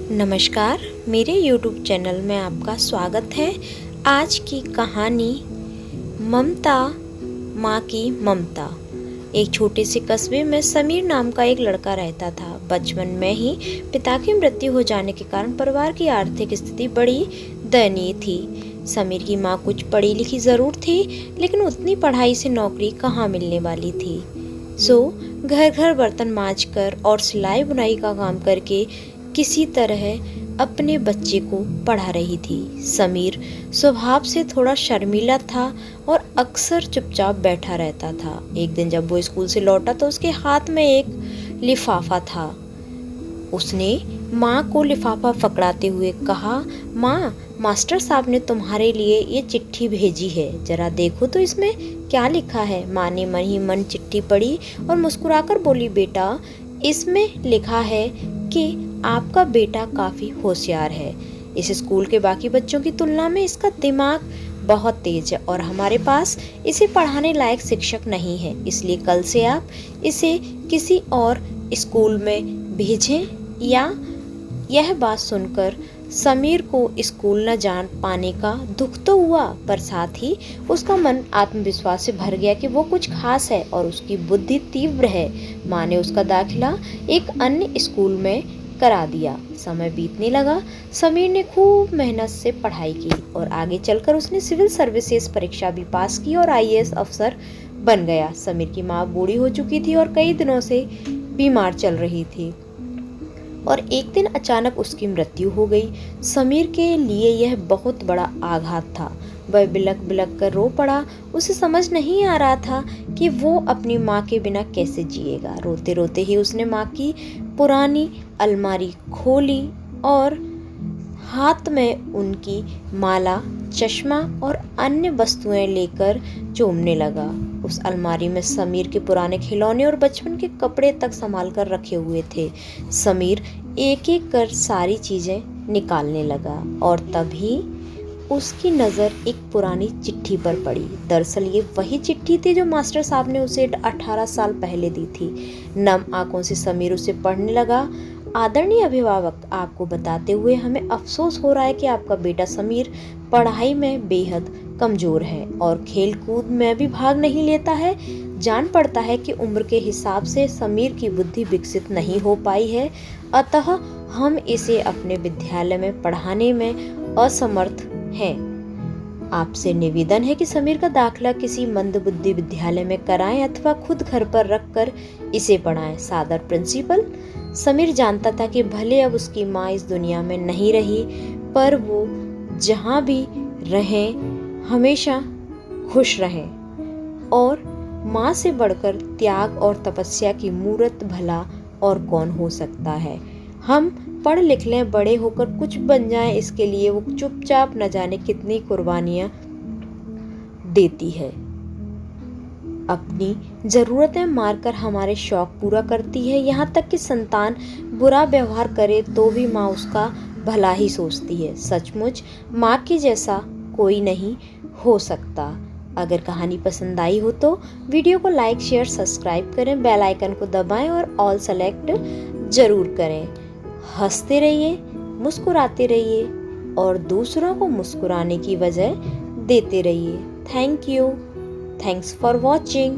नमस्कार, मेरे YouTube channel में आपका स्वागत है। आज की कहानी ममता, माँ की ममता। एक छोटे से कस्बे में समीर नाम का एक लड़का रहता था। बचपन में ही पिता की मृत्यु हो जाने के कारण परिवार की आर्थिक स्थिति बड़ी दयनीय थी। समीर की माँ कुछ पढ़ी लिखी ज़रूर थी, लेकिन उतनी पढ़ाई से नौकरी कहाँ मिलने वाली थी। घर घर बर्तन मांजकर और सिलाई बुनाई का काम करके किसी तरह अपने बच्चे को पढ़ा रही थी। समीर स्वभाव से थोड़ा शर्मीला था और अक्सर चुपचाप बैठा रहता था। एक दिन जब वो स्कूल से लौटा तो उसके हाथ में एक लिफाफा था। उसने माँ को लिफाफा पकड़ाते हुए कहा, माँ, मास्टर साहब ने तुम्हारे लिए ये चिट्ठी भेजी है, जरा देखो तो इसमें क्या लिखा है। माँ ने मन ही मन चिट्ठी पढ़ी और मुस्कुराकर बोली, बेटा, इसमें लिखा है कि आपका बेटा काफ़ी होशियार है। इस स्कूल के बाकी बच्चों की तुलना में इसका दिमाग बहुत तेज है और हमारे पास इसे पढ़ाने लायक शिक्षक नहीं है, इसलिए कल से आप इसे किसी और स्कूल में भेजें। या यह बात सुनकर समीर को स्कूल न जान पाने का दुख तो हुआ, पर साथ ही उसका मन आत्मविश्वास से भर गया कि वो कुछ खास है और उसकी बुद्धि तीव्र है। माँ ने उसका दाखिला एक अन्य स्कूल में करा दिया। समय बीतने लगा। समीर ने खूब मेहनत से पढ़ाई की और आगे चलकर उसने सिविल सर्विसेज परीक्षा भी पास की और आईएएस अफसर बन गया। समीर की माँ बूढ़ी हो चुकी थी और कई दिनों से बीमार चल रही थी और एक दिन अचानक उसकी मृत्यु हो गई। समीर के लिए यह बहुत बड़ा आघात था। वह बिलक बिलक कर रो पड़ा। उसे समझ नहीं आ रहा था कि वो अपनी माँ के बिना कैसे जिएगा। रोते रोते ही उसने माँ की पुरानी अलमारी खोली और हाथ में उनकी माला, चश्मा और अन्य वस्तुएं लेकर चूमने लगा। उस अलमारी में समीर के पुराने खिलौने और बचपन के कपड़े तक संभाल कर रखे हुए थे। समीर एक एक कर सारी चीजें निकालने लगा और तभी उसकी नज़र एक पुरानी चिट्ठी पर पड़ी। दरअसल ये वही चिट्ठी थी जो मास्टर साहब ने उसे 18 साल पहले दी थी। नम आंखों से समीर उसे पढ़ने लगा। आदरणीय अभिभावक, आपको बताते हुए हमें अफसोस हो रहा है कि आपका बेटा समीर पढ़ाई में बेहद कमजोर है और खेल कूद में भी भाग नहीं लेता है। जान पड़ता है कि उम्र के हिसाब से समीर की बुद्धि विकसित नहीं हो पाई है, अतः हम इसे अपने विद्यालय में पढ़ाने में असमर्थ हैं। आपसे निवेदन है कि समीर का दाखिला किसी मंदबुद्धि विद्यालय में कराएं अथवा खुद घर पर रखकर इसे पढ़ाएं। सादर प्रिंसिपल। समीर जानता था कि भले अब उसकी माँ इस दुनिया में नहीं रही, पर वो जहाँ भी रहें हमेशा खुश रहें। और माँ से बढ़कर त्याग और तपस्या की मूर्त भला और कौन हो सकता है। हम पढ़ लिख लें, बड़े होकर कुछ बन जाएं, इसके लिए वो चुपचाप न जाने कितनी कुर्बानियां देती है। अपनी ज़रूरतें मारकर हमारे शौक पूरा करती है। यहाँ तक कि संतान बुरा व्यवहार करे तो भी माँ उसका भला ही सोचती है। सचमुच माँ के जैसा कोई नहीं हो सकता। अगर कहानी पसंद आई हो तो वीडियो को लाइक, शेयर, सब्सक्राइब करें, बेल आइकन को दबाएं और ऑल सेलेक्ट जरूर करें। हंसते रहिए, मुस्कुराते रहिए और दूसरों को मुस्कुराने की वजह देते रहिए। Thank you. Thanks for watching.